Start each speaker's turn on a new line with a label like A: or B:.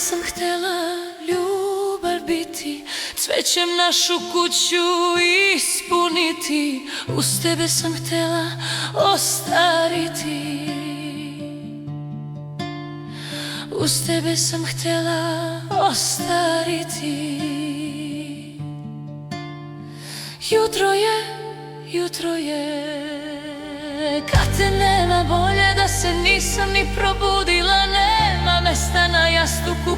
A: sam htjela ljubav biti, cvećem našu kuću ispuniti. Uz tebe sam htjela ostariti, uz tebe sam htjela ostariti. Jutro je, kad te nema, bolje da se nisam ni probudila. Nema mesta na jastuku